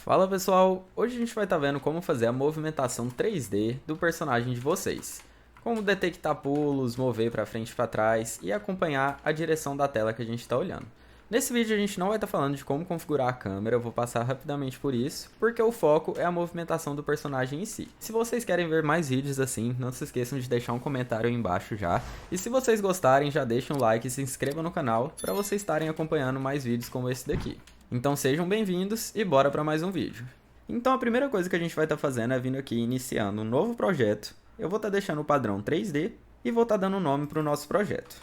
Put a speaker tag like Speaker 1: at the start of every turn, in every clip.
Speaker 1: Fala pessoal, hoje a gente vai estar vendo como fazer a movimentação 3D do personagem de vocês. Como detectar pulos, mover para frente e para trás e acompanhar a direção da tela que a gente está olhando. Nesse vídeo a gente não vai estar falando de como configurar a câmera, eu vou passar rapidamente por isso, porque o foco é a movimentação do personagem em si. Se vocês querem ver mais vídeos assim, não se esqueçam de deixar um comentário aí embaixo já. E se vocês gostarem, já deixem um like e se inscrevam no canal para vocês estarem acompanhando mais vídeos como esse daqui. Então sejam bem-vindos e bora para mais um vídeo. Então a primeira coisa que a gente vai estar fazendo é vindo aqui iniciando um novo projeto. Eu vou estar deixando o padrão 3D e vou estar dando um nome para o nosso projeto.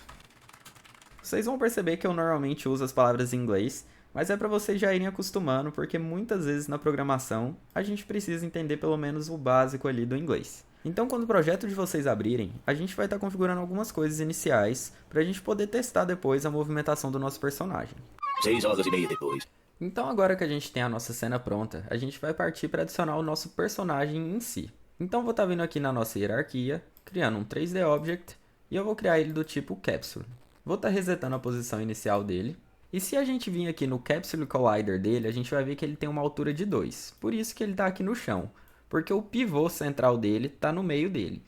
Speaker 1: Vocês vão perceber que eu normalmente uso as palavras em inglês, mas é para vocês já irem acostumando, porque muitas vezes na programação a gente precisa entender pelo menos o básico ali do inglês. Então quando o projeto de vocês abrirem, a gente vai estar configurando algumas coisas iniciais para a gente poder testar depois a movimentação do nosso personagem.
Speaker 2: 6 horas e meia depois.
Speaker 1: Então agora que a gente tem a nossa cena pronta, a gente vai partir para adicionar o nosso personagem em si. Então vou estar vindo aqui na nossa hierarquia, criando um 3D Object, e eu vou criar ele do tipo Capsule. Vou estar resetando a posição inicial dele. E se a gente vir aqui no Capsule Collider dele, a gente vai ver que ele tem uma altura de 2. Por isso que ele está aqui no chão, porque o pivô central dele está no meio dele.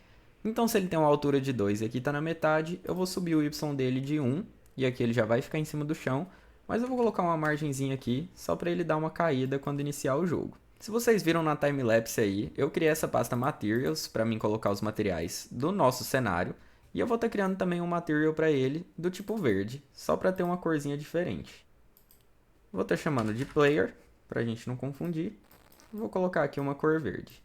Speaker 1: Então se ele tem uma altura de 2 e aqui está na metade, eu vou subir o Y dele de 1, e aqui ele já vai ficar em cima do chão. Mas eu vou colocar uma margenzinha aqui, só para ele dar uma caída quando iniciar o jogo. Se vocês viram na timelapse aí, eu criei essa pasta Materials para mim colocar os materiais do nosso cenário. E eu vou estar criando também um material para ele do tipo verde, só para ter uma corzinha diferente. Vou estar chamando de Player, para a gente não confundir. Vou colocar aqui uma cor verde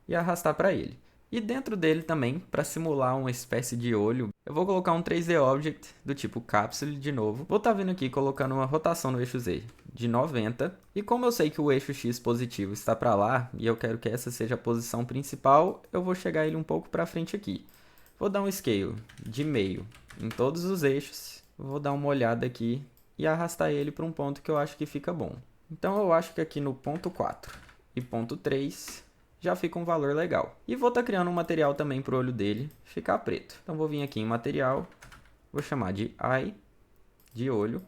Speaker 1: e arrastar para ele. E dentro dele também, para simular uma espécie de olho, eu vou colocar um 3D Object do tipo Capsule de novo. Vou estar vindo aqui colocando uma rotação no eixo Z de 90. E como eu sei que o eixo X positivo está para lá, e eu quero que essa seja a posição principal, eu vou chegar ele um pouco para frente aqui. Vou dar um scale de meio em todos os eixos. Vou dar uma olhada aqui e arrastar ele para um ponto que eu acho que fica bom. Então eu acho que aqui no ponto 4 e ponto 3... já fica um valor legal. E vou estar criando um material também para o olho dele ficar preto. Então vou vir aqui em material, vou chamar de Eye, de olho,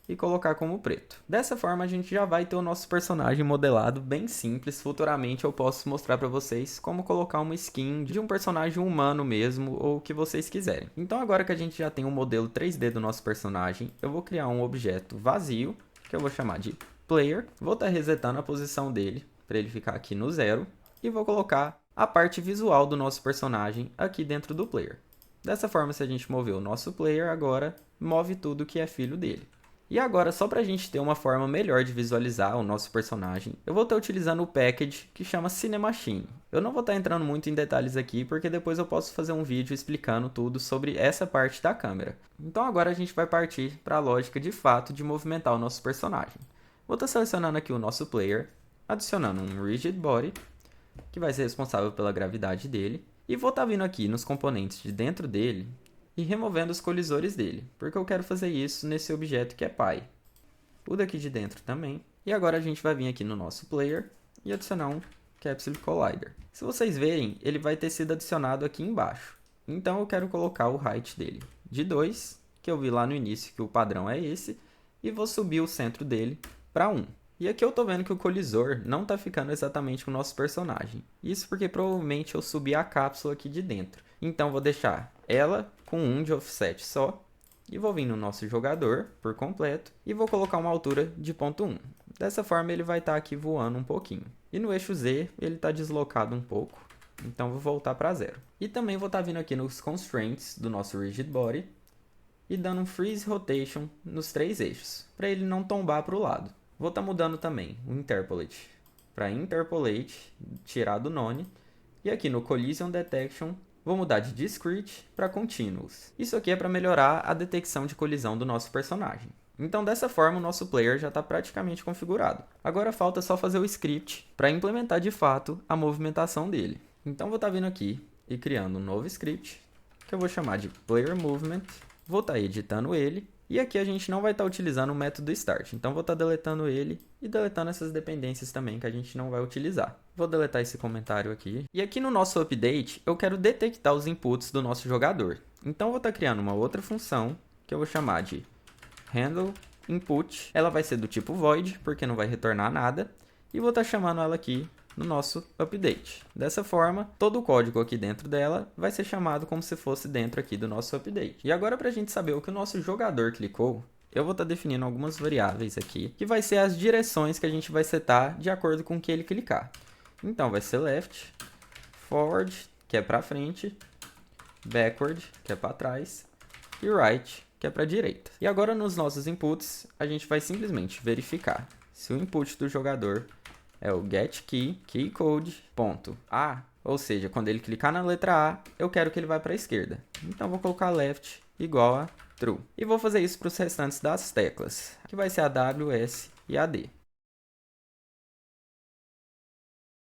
Speaker 1: e colocar como preto. Dessa forma a gente já vai ter o nosso personagem modelado bem simples. Futuramente eu posso mostrar para vocês como colocar uma skin de um personagem humano mesmo, ou o que vocês quiserem. Então agora que a gente já tem um modelo 3D do nosso personagem, eu vou criar um objeto vazio, que eu vou chamar de Player. Vou estar resetando a posição dele, para ele ficar aqui no 0, e vou colocar a parte visual do nosso personagem aqui dentro do player. Dessa forma, se a gente mover o nosso player agora, move tudo que é filho dele. E agora, só para a gente ter uma forma melhor de visualizar o nosso personagem, eu vou estar utilizando o package que chama Cinemachine. Eu não vou estar entrando muito em detalhes aqui, porque depois eu posso fazer um vídeo explicando tudo sobre essa parte da câmera. Então agora a gente vai partir para a lógica de fato de movimentar o nosso personagem. Vou estar selecionando aqui o nosso player, adicionando um Rigid Body, que vai ser responsável pela gravidade dele. E vou estar vindo aqui nos componentes de dentro dele e removendo os colisores dele, porque eu quero fazer isso nesse objeto que é Pi. O daqui de dentro também. E agora a gente vai vir aqui no nosso player e adicionar um Capsule Collider. Se vocês verem, ele vai ter sido adicionado aqui embaixo. Então eu quero colocar o height dele de 2, que eu vi lá no início que o padrão é esse, e vou subir o centro dele para 1. E aqui eu tô vendo que o colisor não tá ficando exatamente com o nosso personagem. Isso porque provavelmente eu subi a cápsula aqui de dentro. Então vou deixar ela com 1 de offset só. E vou vir no nosso jogador por completo. E vou colocar uma altura de ponto 1. Dessa forma ele vai estar aqui voando um pouquinho. E no eixo Z ele está deslocado um pouco. Então vou voltar para 0. E também vou estar vindo aqui nos constraints do nosso Rigid Body. E dando um Freeze Rotation nos 3 eixos. Para ele não tombar para o lado. Vou estar mudando também o Interpolate para Interpolate, tirar do None. E aqui no Collision Detection, vou mudar de Discrete para Continuous. Isso aqui é para melhorar a detecção de colisão do nosso personagem. Então dessa forma o nosso player já está praticamente configurado. Agora falta só fazer o script para implementar de fato a movimentação dele. Então vou estar vindo aqui e criando um novo script, que eu vou chamar de Player Movement. Vou estar editando ele. E aqui a gente não vai estar utilizando o método start, então vou estar deletando ele e deletando essas dependências também que a gente não vai utilizar. Vou deletar esse comentário aqui. E aqui no nosso update, eu quero detectar os inputs do nosso jogador. Então vou estar criando uma outra função, que eu vou chamar de handle input. Ela vai ser do tipo void, porque não vai retornar nada. e vou estar chamando ela aqui no nosso update. Dessa forma, todo o código aqui dentro dela vai ser chamado como se fosse dentro aqui do nosso update. E agora, para a gente saber o que o nosso jogador clicou, eu vou estar definindo algumas variáveis aqui, que vai ser as direções que a gente vai setar de acordo com o que ele clicar. Então, vai ser left, forward, que é para frente, backward, que é para trás, e right, que é para direita. E agora, nos nossos inputs, a gente vai simplesmente verificar se o input do jogador é o getKey_keycode.a, ou seja, quando ele clicar na letra A, eu quero que ele vá para a esquerda. Então, vou colocar left igual a true. E vou fazer isso para os restantes das teclas, que vai ser a W, S e a D.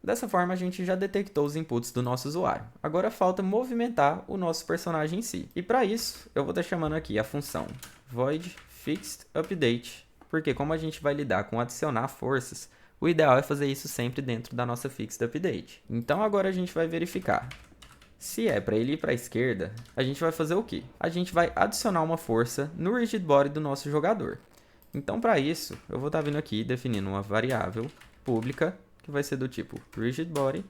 Speaker 1: Dessa forma, a gente já detectou os inputs do nosso usuário. Agora falta movimentar o nosso personagem em si. E para isso, eu vou estar chamando aqui a função void_fixed_update, porque como a gente vai lidar com adicionar forças, o ideal é fazer isso sempre dentro da nossa fixed_update. Então agora a gente vai verificar. Se é para ele ir para a esquerda, a gente vai fazer o quê? A gente vai adicionar uma força no rigidbody do nosso jogador. Então para isso, eu vou estar vindo aqui definindo uma variável pública, que vai ser do tipo rigidbody.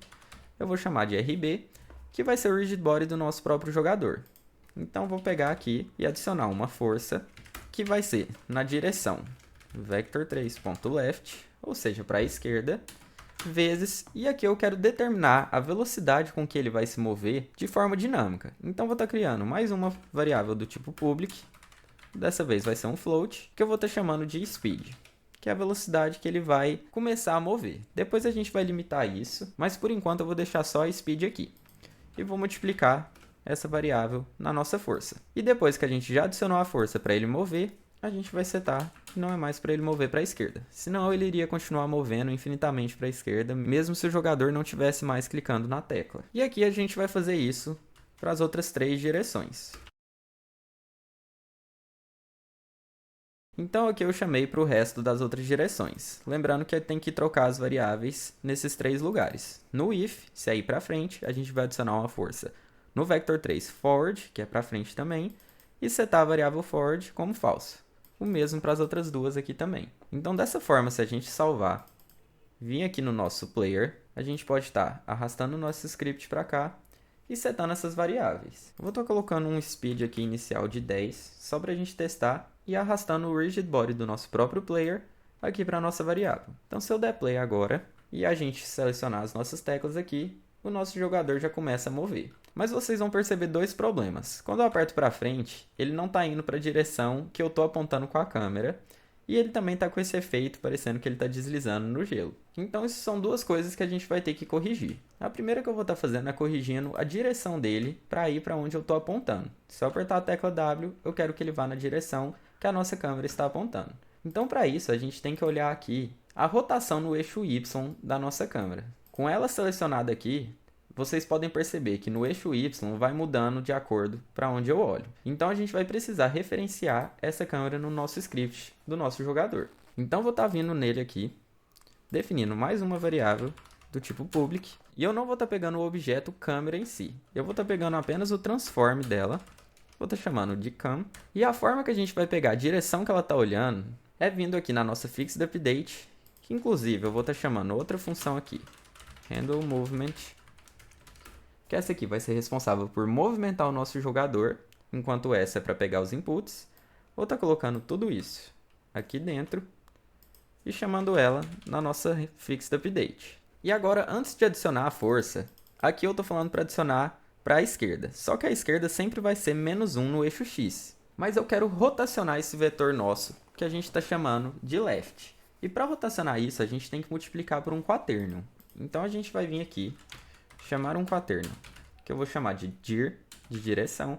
Speaker 1: Eu vou chamar de RB, que vai ser o rigidbody do nosso próprio jogador. Então vou pegar aqui e adicionar uma força, que vai ser na direção vector3.left, ou seja, para a esquerda, vezes, e aqui eu quero determinar a velocidade com que ele vai se mover de forma dinâmica. Então vou estar criando mais uma variável do tipo public, dessa vez vai ser um float, que eu vou estar chamando de speed, que é a velocidade que ele vai começar a mover. Depois a gente vai limitar isso, mas por enquanto eu vou deixar só a speed aqui. E vou multiplicar essa variável na nossa força. E depois que a gente já adicionou a força para ele mover, a gente vai setar que não é mais para ele mover para a esquerda. Senão ele iria continuar movendo infinitamente para a esquerda, mesmo se o jogador não tivesse mais clicando na tecla. E aqui a gente vai fazer isso para as outras 3 direções. Então aqui eu chamei para o resto das outras direções. Lembrando que tem que trocar as variáveis nesses 3 lugares. No if, se é ir para frente, a gente vai adicionar uma força no vector3 forward, que é para frente também, e setar a variável forward como falso. O mesmo para as outras duas aqui também. Então, dessa forma, se a gente salvar, vir aqui no nosso player, a gente pode estar arrastando o nosso script para cá e setando essas variáveis. Eu vou estar colocando um speed aqui inicial de 10, só para a gente testar, e arrastando o rigid body do nosso próprio player aqui para a nossa variável. Então, se eu der play agora e a gente selecionar as nossas teclas aqui, o nosso jogador já começa a mover. Mas vocês vão perceber 2 problemas. Quando eu aperto para frente, ele não está indo para a direção que eu estou apontando com a câmera. E ele também está com esse efeito, parecendo que ele está deslizando no gelo. Então, isso são 2 coisas que a gente vai ter que corrigir. A primeira que eu vou estar fazendo é corrigindo a direção dele para ir para onde eu estou apontando. Se eu apertar a tecla W, eu quero que ele vá na direção que a nossa câmera está apontando. Então, para isso, a gente tem que olhar aqui a rotação no eixo Y da nossa câmera. Com ela selecionada aqui, vocês podem perceber que no eixo Y vai mudando de acordo para onde eu olho. Então, a gente vai precisar referenciar essa câmera no nosso script do nosso jogador. Então, vou estar vindo nele aqui, definindo mais uma variável do tipo public. E eu não vou estar pegando o objeto câmera em si. Eu vou estar pegando apenas o transform dela. Vou estar chamando de cam. E a forma que a gente vai pegar a direção que ela está olhando é vindo aqui na nossa fixed_update, que inclusive eu vou estar chamando outra função aqui, handle movement, que essa aqui vai ser responsável por movimentar o nosso jogador, enquanto essa é para pegar os inputs. Vou estar colocando tudo isso aqui dentro e chamando ela na nossa fixed_update. E agora, antes de adicionar a força, aqui eu estou falando para adicionar para a esquerda. Só que a esquerda sempre vai ser -1 no eixo X. Mas eu quero rotacionar esse vetor nosso, que a gente está chamando de left. E para rotacionar isso, a gente tem que multiplicar por um quaternion. Então a gente vai vir aqui, chamar um quaternion, que eu vou chamar de dir, de direção.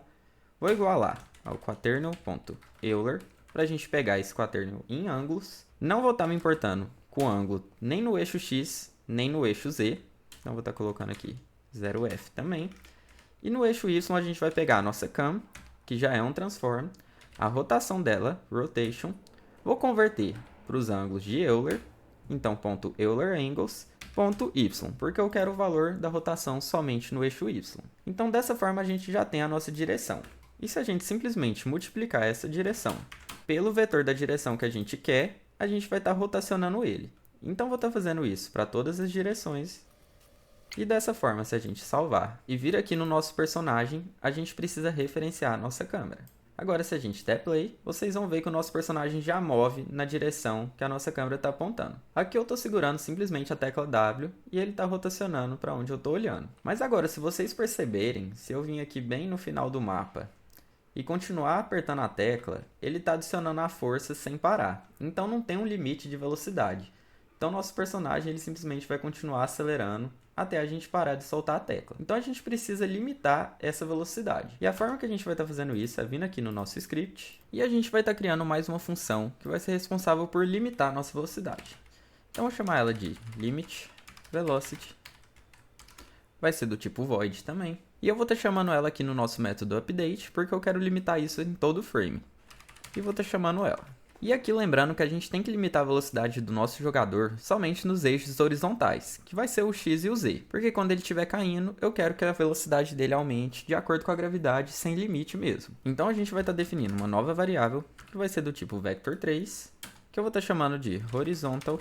Speaker 1: Vou igualar ao quaternion.euler, para a gente pegar esse quaternion em ângulos. Não vou estar me importando com o ângulo nem no eixo X, nem no eixo Z. Então vou estar colocando aqui 0F também. E no eixo Y a gente vai pegar a nossa cam, que já é um transform, a rotação dela, rotation. Vou converter para os ângulos de Euler, então .EulerAngles, .y, porque eu quero o valor da rotação somente no eixo Y. Então dessa forma a gente já tem a nossa direção. E se a gente simplesmente multiplicar essa direção pelo vetor da direção que a gente quer, a gente vai estar rotacionando ele. Então vou estar fazendo isso para todas as direções. E dessa forma, se a gente salvar e vir aqui no nosso personagem, a gente precisa referenciar a nossa câmera. Agora, se a gente der play, vocês vão ver que o nosso personagem já move na direção que a nossa câmera está apontando. Aqui eu estou segurando simplesmente a tecla W e ele está rotacionando para onde eu estou olhando. Mas agora, se vocês perceberem, se eu vim aqui bem no final do mapa e continuar apertando a tecla, ele está adicionando a força sem parar. Então não tem um limite de velocidade. Então nosso personagem ele simplesmente vai continuar acelerando até a gente parar de soltar a tecla. Então a gente precisa limitar essa velocidade. E a forma que a gente vai estar fazendo isso é vindo aqui no nosso script e a gente vai estar criando mais uma função que vai ser responsável por limitar a nossa velocidade. Então eu vou chamar ela de limit velocity. Vai ser do tipo void também. E eu vou estar chamando ela aqui no nosso método update porque eu quero limitar isso em todo o frame. E vou estar chamando ela. E aqui lembrando que a gente tem que limitar a velocidade do nosso jogador somente nos eixos horizontais, que vai ser o X e o Z. Porque quando ele estiver caindo, eu quero que a velocidade dele aumente de acordo com a gravidade, sem limite mesmo. Então a gente vai estar definindo uma nova variável, que vai ser do tipo vector3, que eu vou estar chamando de horizontal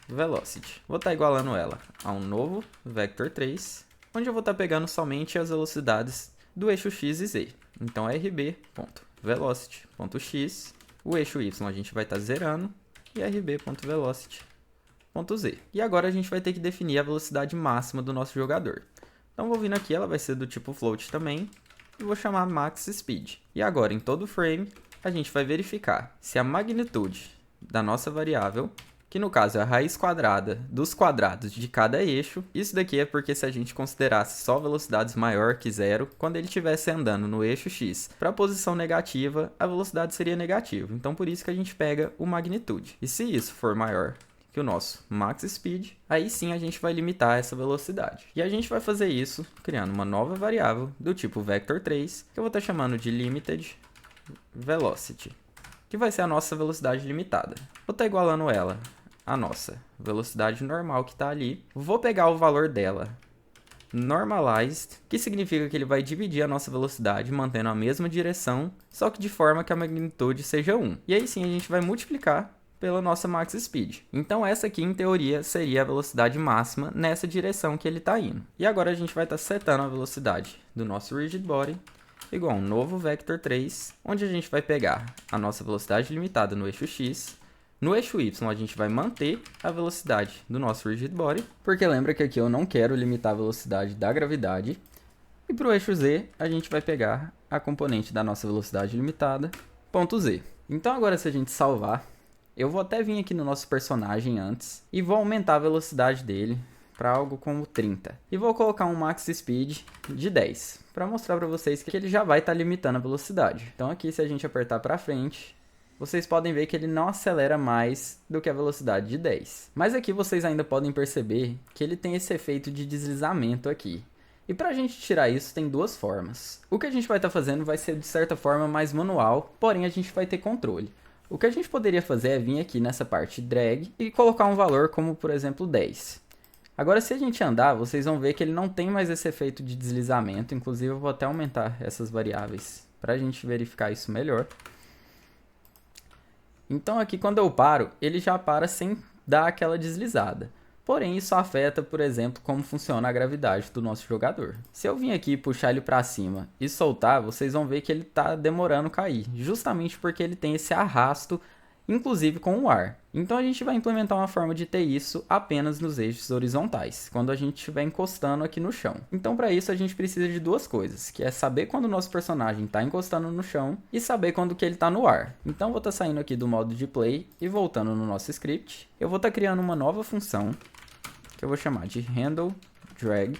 Speaker 1: velocity. Vou estar igualando ela a um novo vector3, onde eu vou estar pegando somente as velocidades do eixo X e Z. Então rb.velocity.x. O eixo Y a gente vai estar zerando e rb.velocity.z. E agora a gente vai ter que definir a velocidade máxima do nosso jogador. Então vou vindo aqui, ela vai ser do tipo float também, e vou chamar max speed. E agora em todo frame a gente vai verificar se a magnitude da nossa variável, que no caso é a raiz quadrada dos quadrados de cada eixo. Isso daqui é porque se a gente considerasse só velocidades maior que zero, quando ele estivesse andando no eixo X para a posição negativa, a velocidade seria negativa. Então por isso que a gente pega o magnitude. E se isso for maior que o nosso max speed, aí sim a gente vai limitar essa velocidade. E a gente vai fazer isso criando uma nova variável do tipo vector3, que eu vou estar chamando de limited velocity, que vai ser a nossa velocidade limitada. Vou estar igualando ela a nossa velocidade normal que está ali. Vou pegar o valor dela normalized, que significa que ele vai dividir a nossa velocidade mantendo a mesma direção, só que de forma que a magnitude seja 1. E aí sim a gente vai multiplicar pela nossa max speed. Então essa aqui em teoria seria a velocidade máxima nessa direção que ele está indo. E agora a gente vai estar setando a velocidade do nosso rigid body igual a um novo vector3, onde a gente vai pegar a nossa velocidade limitada no eixo X. No eixo Y, a gente vai manter a velocidade do nosso rigid body, porque lembra que aqui eu não quero limitar a velocidade da gravidade. E para o eixo Z, a gente vai pegar a componente da nossa velocidade limitada, ponto Z. Então agora se a gente salvar, eu vou até vir aqui no nosso personagem antes e vou aumentar a velocidade dele para algo como 30. E vou colocar um max speed de 10, para mostrar para vocês que ele já vai estar limitando a velocidade. Então aqui se a gente apertar para frente, vocês podem ver que ele não acelera mais do que a velocidade de 10. Mas aqui vocês ainda podem perceber que ele tem esse efeito de deslizamento aqui. E para a gente tirar isso tem duas formas. O que a gente vai estar fazendo vai ser de certa forma mais manual, porém a gente vai ter controle. O que a gente poderia fazer é vir aqui nessa parte drag e colocar um valor como por exemplo 10. Agora se a gente andar, vocês vão ver que ele não tem mais esse efeito de deslizamento. Inclusive eu vou até aumentar essas variáveis para a gente verificar isso melhor. Então aqui quando eu paro, ele já para sem dar aquela deslizada. Porém isso afeta, por exemplo, como funciona a gravidade do nosso jogador. Se eu vir aqui e puxar ele para cima e soltar, vocês vão ver que ele está demorando a cair. Justamente porque ele tem esse arrasto, inclusive com o ar. Então a gente vai implementar uma forma de ter isso apenas nos eixos horizontais, quando a gente estiver encostando aqui no chão. Então para isso a gente precisa de duas coisas, que é saber quando o nosso personagem está encostando no chão e saber quando que ele está no ar. Então vou estar saindo aqui do modo de play e voltando no nosso script. Eu vou estar criando uma nova função, que eu vou chamar de handle drag,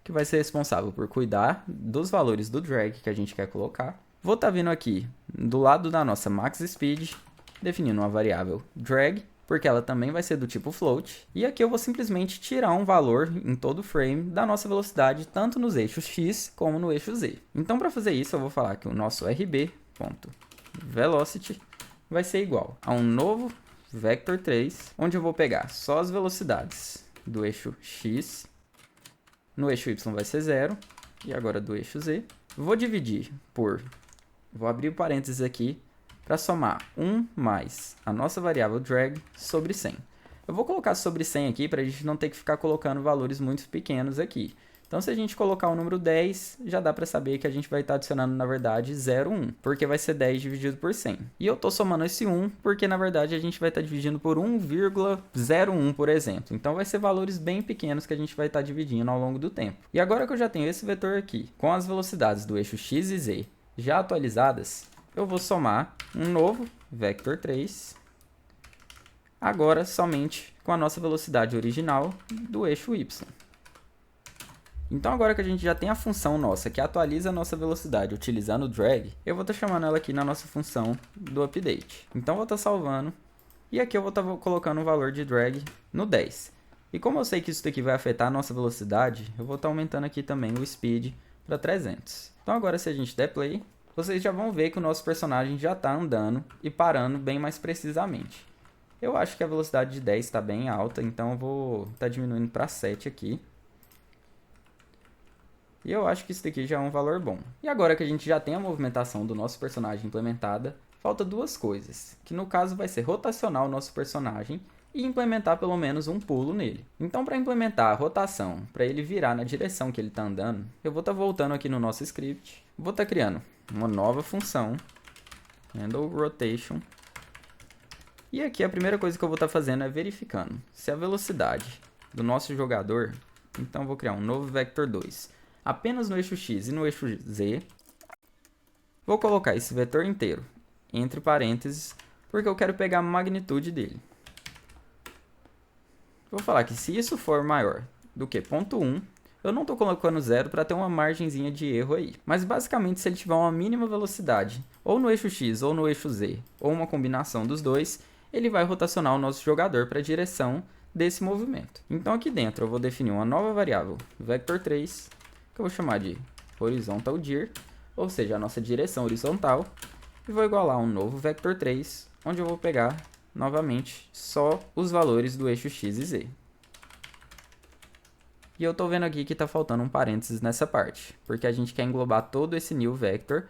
Speaker 1: que vai ser responsável por cuidar dos valores do drag que a gente quer colocar. Vou estar vindo aqui do lado da nossa max speed, definindo uma variável drag, porque ela também vai ser do tipo float. E aqui eu vou simplesmente tirar um valor em todo frame da nossa velocidade, tanto nos eixos X como no eixo Z. Então para fazer isso eu vou falar que o nosso rb.velocity vai ser igual a um novo vector3, onde eu vou pegar só as velocidades do eixo X, no eixo Y vai ser 0, e agora do eixo Z. Vou dividir por, vou abrir parênteses aqui, para somar 1 mais a nossa variável drag sobre 100. Eu vou colocar sobre 100 aqui para a gente não ter que ficar colocando valores muito pequenos aqui. Então, se a gente colocar o número 10, já dá para saber que a gente vai estar adicionando, na verdade, 0,1, porque vai ser 10 dividido por 100. E eu estou somando esse 1 porque, na verdade, a gente vai estar dividindo por 1,01, por exemplo. Então, vai ser valores bem pequenos que a gente vai estar dividindo ao longo do tempo. E agora que eu já tenho esse vetor aqui, com as velocidades do eixo x e z já atualizadas, eu vou somar um novo vector 3, agora somente com a nossa velocidade original do eixo y. Então agora que a gente já tem a função nossa que atualiza a nossa velocidade utilizando o drag, eu vou estar chamando ela aqui na nossa função do update. Então eu vou estar salvando e aqui eu vou estar colocando o valor de drag no 10. E como eu sei que isso daqui vai afetar a nossa velocidade, eu vou estar aumentando aqui também o speed para 300. Então agora se a gente der play, vocês já vão ver que o nosso personagem já está andando e parando bem mais precisamente. Eu acho que a velocidade de 10 está bem alta, então eu vou estar diminuindo para 7 aqui. E eu acho que isso daqui já é um valor bom. E agora que a gente já tem a movimentação do nosso personagem implementada, falta duas coisas, que no caso vai ser rotacionar o nosso personagem e implementar pelo menos um pulo nele. Então, para implementar a rotação, para ele virar na direção que ele está andando, eu vou estar voltando aqui no nosso script, vou estar criando uma nova função, handle rotation, e aqui a primeira coisa que eu vou estar fazendo é verificando se a velocidade do nosso jogador, então eu vou criar um novo vector 2, apenas no eixo x e no eixo z. Vou colocar esse vetor inteiro entre parênteses, porque eu quero pegar a magnitude dele. Vou falar que se isso for maior do que 0,1, eu não estou colocando 0 para ter uma margenzinha de erro aí. Mas basicamente se ele tiver uma mínima velocidade, ou no eixo x ou no eixo z, ou uma combinação dos dois, ele vai rotacionar o nosso jogador para a direção desse movimento. Então aqui dentro eu vou definir uma nova variável, vector3, que eu vou chamar de horizontal dir, ou seja, a nossa direção horizontal, e vou igualar um novo vector 3, onde eu vou pegar novamente só os valores do eixo x e z. E eu estou vendo aqui que está faltando um parênteses nessa parte, porque a gente quer englobar todo esse new vector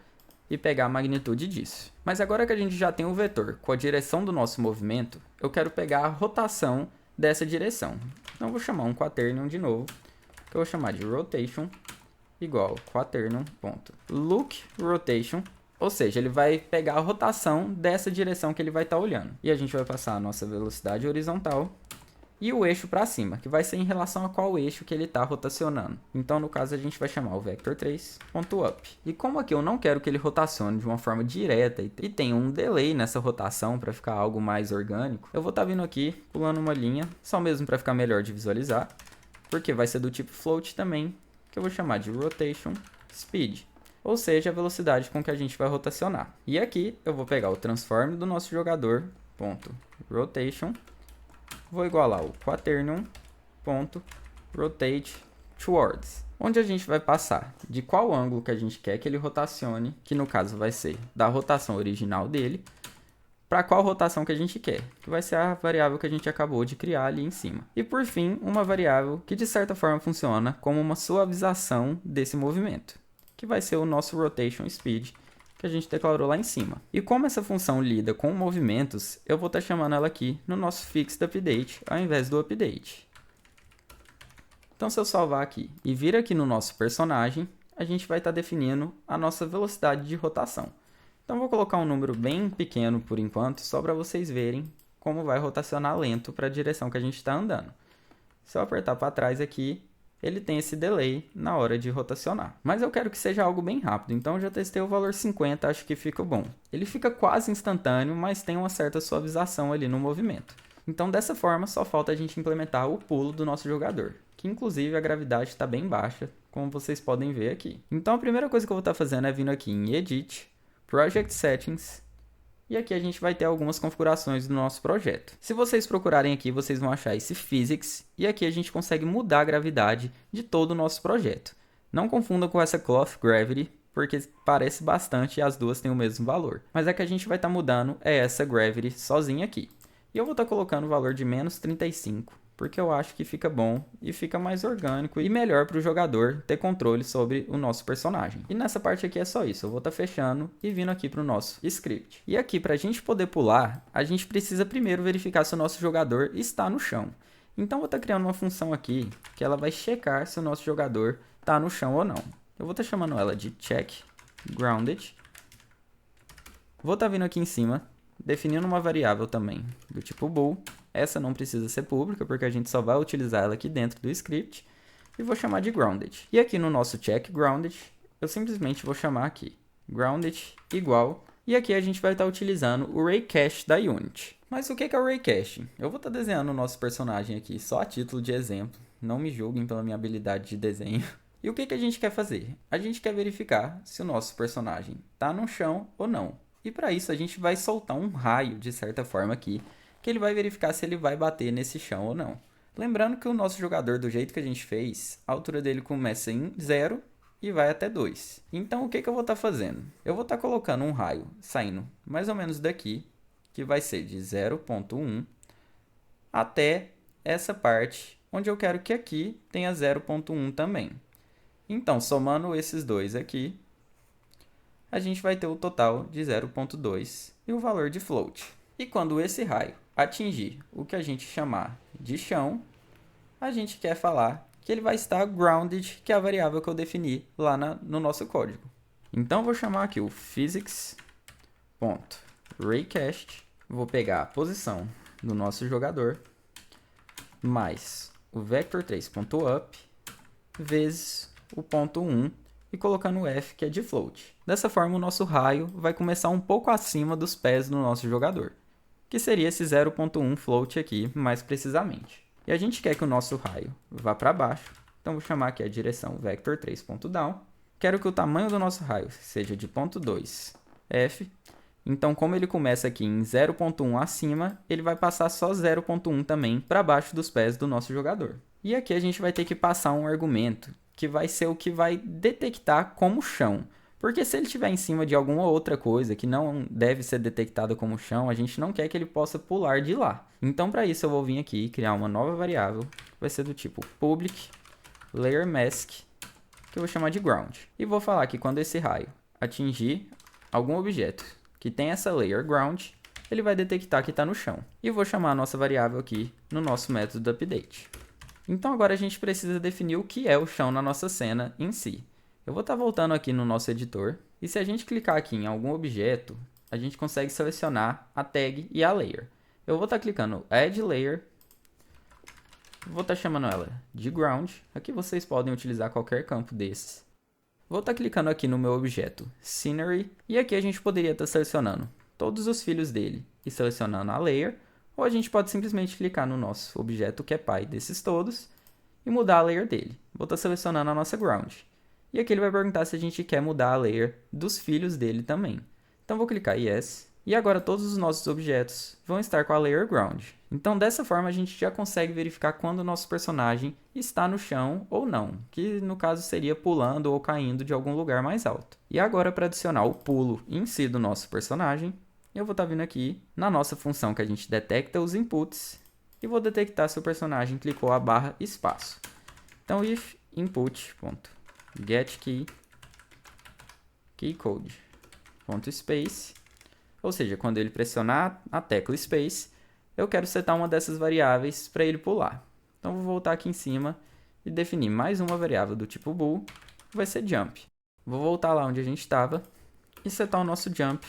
Speaker 1: e pegar a magnitude disso. Mas agora que a gente já tem o vetor com a direção do nosso movimento, eu quero pegar a rotação dessa direção. Então eu vou chamar um quaternion de novo, que eu vou chamar de rotation igual quaternion.look rotation, ou seja, ele vai pegar a rotação dessa direção que ele vai estar olhando. E a gente vai passar a nossa velocidade horizontal e o eixo para cima, que vai ser em relação a qual eixo que ele está rotacionando. Então, no caso, a gente vai chamar o vector3.up. E como aqui eu não quero que ele rotacione de uma forma direta e tenha um delay nessa rotação para ficar algo mais orgânico, eu vou estar vindo aqui, pulando uma linha, só mesmo para ficar melhor de visualizar, porque vai ser do tipo float também, que eu vou chamar de rotation speed, ou seja, a velocidade com que a gente vai rotacionar. E aqui eu vou pegar o transform do nosso jogador, .rotation, vou igualar o quaternion.rotate towards, onde a gente vai passar de qual ângulo que a gente quer que ele rotacione, que no caso vai ser da rotação original dele, para qual rotação que a gente quer, que vai ser a variável que a gente acabou de criar ali em cima. E por fim, uma variável que de certa forma funciona como uma suavização desse movimento, que vai ser o nosso rotation speed, que a gente declarou lá em cima. E como essa função lida com movimentos, eu vou estar chamando ela aqui no nosso fixed update, ao invés do update. Então se eu salvar aqui e vir aqui no nosso personagem, a gente vai estar definindo a nossa velocidade de rotação. Então vou colocar um número bem pequeno por enquanto, só para vocês verem como vai rotacionar lento para a direção que a gente está andando. Se eu apertar para trás aqui, ele tem esse delay na hora de rotacionar. Mas eu quero que seja algo bem rápido, então eu já testei o valor 50, acho que fica bom. Ele fica quase instantâneo, mas tem uma certa suavização ali no movimento. Então dessa forma só falta a gente implementar o pulo do nosso jogador, que inclusive a gravidade está bem baixa, como vocês podem ver aqui. Então a primeira coisa que eu vou estar fazendo é vindo aqui em Edit, Project Settings, e aqui a gente vai ter algumas configurações do nosso projeto. Se vocês procurarem aqui, vocês vão achar esse Physics, e aqui a gente consegue mudar a gravidade de todo o nosso projeto. Não confunda com essa Cloth Gravity, porque parece bastante e as duas têm o mesmo valor. Mas a que a gente vai estar mudando é essa Gravity sozinha aqui. E eu vou estar colocando o valor de menos 35, porque eu acho que fica bom e fica mais orgânico e melhor para o jogador ter controle sobre o nosso personagem. E nessa parte aqui é só isso, eu vou estar fechando e vindo aqui para o nosso script. E aqui, para a gente poder pular, a gente precisa primeiro verificar se o nosso jogador está no chão. Então, eu vou estar criando uma função aqui que ela vai checar se o nosso jogador está no chão ou não. Eu vou estar chamando ela de check grounded. Vou estar vindo aqui em cima, definindo uma variável também do tipo bool. Essa não precisa ser pública, porque a gente só vai utilizar ela aqui dentro do script. E vou chamar de grounded. E aqui no nosso check grounded, eu simplesmente vou chamar aqui grounded igual. E aqui a gente vai estar utilizando o raycache da Unity. Mas o que é o raycaching? Eu vou estar desenhando o nosso personagem aqui só a título de exemplo. Não me julguem pela minha habilidade de desenho. E o que a gente quer fazer? A gente quer verificar se o nosso personagem está no chão ou não. E para isso a gente vai soltar um raio, de certa forma aqui, que ele vai verificar se ele vai bater nesse chão ou não. Lembrando que o nosso jogador, do jeito que a gente fez, a altura dele começa em 0 e vai até 2. Então o que eu vou estar fazendo? Eu vou estar colocando um raio saindo mais ou menos daqui, que vai ser de 0.1 até essa parte, onde eu quero que aqui tenha 0.1 também. Então, somando esses dois aqui, a gente vai ter o total de 0.2 e o valor de float. E quando esse raio atingir o que a gente chamar de chão, a gente quer falar que ele vai estar grounded, que é a variável que eu defini lá no nosso código. Então, vou chamar aqui o physics.raycast, vou pegar a posição do nosso jogador, mais o vector3.up, vezes o ponto 1, e colocando o f, que é de float. Dessa forma, o nosso raio vai começar um pouco acima dos pés do nosso jogador, que seria esse 0.1 float aqui, mais precisamente. E a gente quer que o nosso raio vá para baixo, então vou chamar aqui a direção vector3.down. Quero que o tamanho do nosso raio seja de 0.2 f. Então, como ele começa aqui em 0.1 acima, ele vai passar só 0.1 também para baixo dos pés do nosso jogador. E aqui a gente vai ter que passar um argumento, que vai ser o que vai detectar como chão. Porque se ele estiver em cima de alguma outra coisa que não deve ser detectada como chão, a gente não quer que ele possa pular de lá. Então, para isso, eu vou vir aqui e criar uma nova variável, que vai ser do tipo public layer mask, que eu vou chamar de ground. E vou falar que quando esse raio atingir algum objeto que tem essa layer ground, ele vai detectar que está no chão. E vou chamar a nossa variável aqui no nosso método update. Então agora a gente precisa definir o que é o chão na nossa cena em si. Eu vou estar voltando aqui no nosso editor, e se a gente clicar aqui em algum objeto, a gente consegue selecionar a tag e a layer. Eu vou estar clicando Add Layer, vou estar chamando ela de Ground, aqui vocês podem utilizar qualquer campo desses. Vou estar clicando aqui no meu objeto Scenery, e aqui a gente poderia estar selecionando todos os filhos dele e selecionando a layer, ou a gente pode simplesmente clicar no nosso objeto que é pai desses todos e mudar a layer dele. Vou estar selecionando a nossa ground. E aqui ele vai perguntar se a gente quer mudar a layer dos filhos dele também. Então vou clicar Yes. E agora todos os nossos objetos vão estar com a layer ground. Então dessa forma a gente já consegue verificar quando o nosso personagem está no chão ou não, que no caso seria pulando ou caindo de algum lugar mais alto. E agora, para adicionar o pulo em si do nosso personagem, eu vou estar vindo aqui na nossa função que a gente detecta os inputs e vou detectar se o personagem clicou a barra espaço. Então if input.getKey keycode.space, ou seja, quando ele pressionar a tecla space, eu quero setar uma dessas variáveis para ele pular. Então vou voltar aqui em cima e definir mais uma variável do tipo bool, que vai ser jump. Vou voltar lá onde a gente estava e setar o nosso jump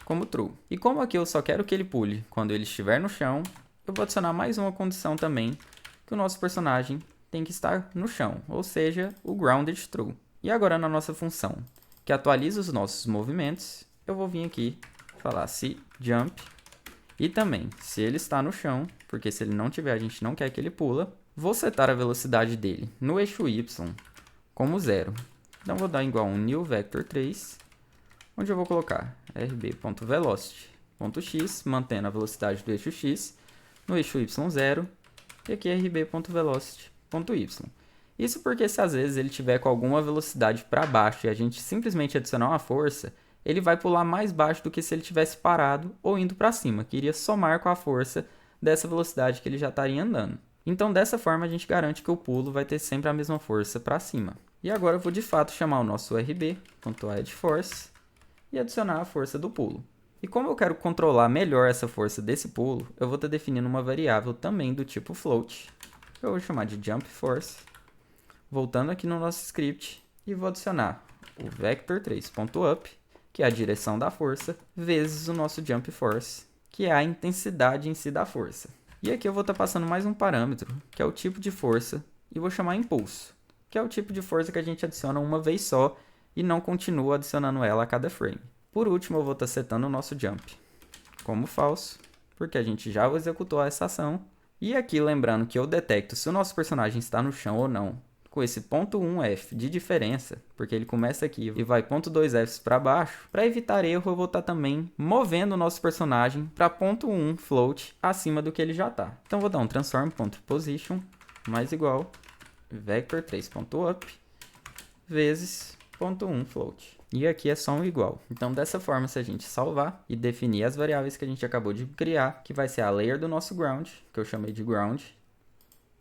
Speaker 1: como true. E como aqui eu só quero que ele pule quando ele estiver no chão, eu vou adicionar mais uma condição também, que o nosso personagem tem que estar no chão, ou seja, o grounded true. E agora na nossa função, que atualiza os nossos movimentos, eu vou vir aqui falar se jump, e também se ele está no chão, porque se ele não tiver a gente não quer que ele pula, vou setar a velocidade dele no eixo y como 0. Então vou dar igual a um new vector 3, onde eu vou colocar rb.velocity.x, mantendo a velocidade do eixo x, no eixo y 0, e aqui rb.velocity.y. Isso porque se às vezes ele tiver com alguma velocidade para baixo e a gente simplesmente adicionar uma força, ele vai pular mais baixo do que se ele tivesse parado ou indo para cima, que iria somar com a força dessa velocidade que ele já estaria andando. Então dessa forma a gente garante que o pulo vai ter sempre a mesma força para cima. E agora eu vou de fato chamar o nosso RB.addForce e adicionar a força do pulo. E como eu quero controlar melhor essa força desse pulo, eu vou estar definindo uma variável também do tipo float, que eu vou chamar de jumpForce. Voltando aqui no nosso script e vou adicionar o vector3.up, que é a direção da força, vezes o nosso jumpForce, que é a intensidade em si da força. E aqui eu vou estar passando mais um parâmetro, que é o tipo de força, e vou chamar impulso, que é o tipo de força que a gente adiciona uma vez só e não continua adicionando ela a cada frame. Por último, eu vou estar setando o nosso jump como falso, porque a gente já executou essa ação. E aqui lembrando que eu detecto se o nosso personagem está no chão ou não, com esse ponto 1F de diferença, porque ele começa aqui e vai ponto 2Fs para baixo. Para evitar erro, eu vou estar também movendo o nosso personagem para ponto 1 float acima do que ele já está. Então vou dar um transform.position mais igual vector3.up vezes ponto 1 float. E aqui é só um igual. Então dessa forma, se a gente salvar e definir as variáveis que a gente acabou de criar, que vai ser a layer do nosso ground, que eu chamei de ground,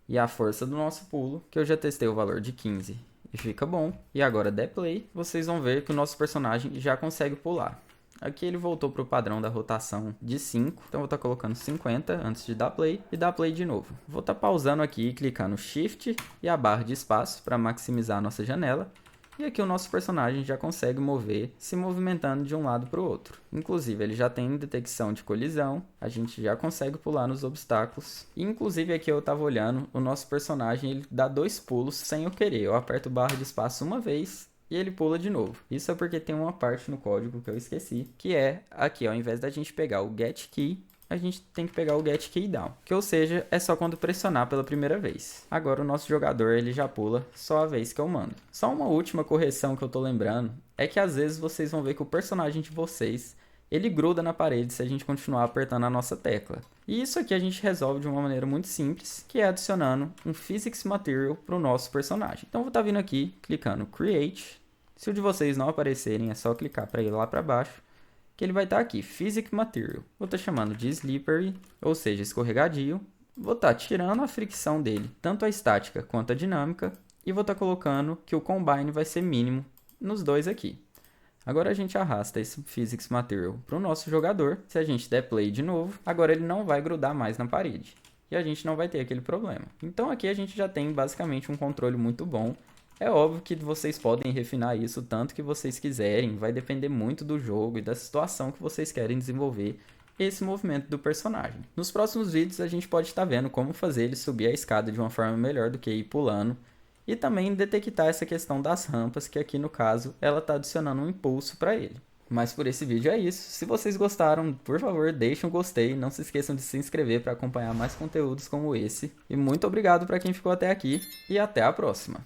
Speaker 1: e a força do nosso pulo, que eu já testei o valor de 15 e fica bom. E agora der play, vocês vão ver que o nosso personagem já consegue pular. Aqui ele voltou para o padrão da rotação de 5, então eu vou estar colocando 50 antes de dar play e dar play de novo. Vou estar pausando aqui e clicando Shift e a barra de espaço para maximizar a nossa janela. E aqui o nosso personagem já consegue mover, se movimentando de um lado para o outro. Inclusive, ele já tem detecção de colisão, a gente já consegue pular nos obstáculos. E, inclusive, aqui eu estava olhando, o nosso personagem ele dá 2 pulos sem eu querer. Eu aperto barra de espaço uma vez e ele pula de novo. Isso é porque tem uma parte no código que eu esqueci, que é aqui, ao invés da gente pegar o getKey, a gente tem que pegar o getKeyDown, que ou seja, é só quando pressionar pela primeira vez. Agora o nosso jogador ele já pula só a vez que eu mando. Só uma última correção que eu tô lembrando, é que às vezes vocês vão ver que o personagem de vocês, ele gruda na parede se a gente continuar apertando a nossa tecla. E isso aqui a gente resolve de uma maneira muito simples, que é adicionando um Physics Material para o nosso personagem. Então eu vou estar vindo aqui, clicando Create. Se o de vocês não aparecerem, é só clicar para ir lá para baixo, que ele vai estar aqui, Physics Material. Vou estar chamando de Slippery, ou seja, escorregadio. Vou estar tirando a fricção dele, tanto a estática quanto a dinâmica, e vou estar colocando que o Combine vai ser mínimo nos dois aqui. Agora a gente arrasta esse Physics Material para o nosso jogador. Se a gente der play de novo, agora ele não vai grudar mais na parede. E a gente não vai ter aquele problema. Então aqui a gente já tem basicamente um controle muito bom. É óbvio que vocês podem refinar isso tanto que vocês quiserem, vai depender muito do jogo e da situação que vocês querem desenvolver esse movimento do personagem. Nos próximos vídeos a gente pode estar vendo como fazer ele subir a escada de uma forma melhor do que ir pulando e também detectar essa questão das rampas, que aqui no caso ela está adicionando um impulso para ele. Mas por esse vídeo é isso. Se vocês gostaram, por favor, deixem um gostei. Não se esqueçam de se inscrever para acompanhar mais conteúdos como esse. E muito obrigado para quem ficou até aqui e até a próxima.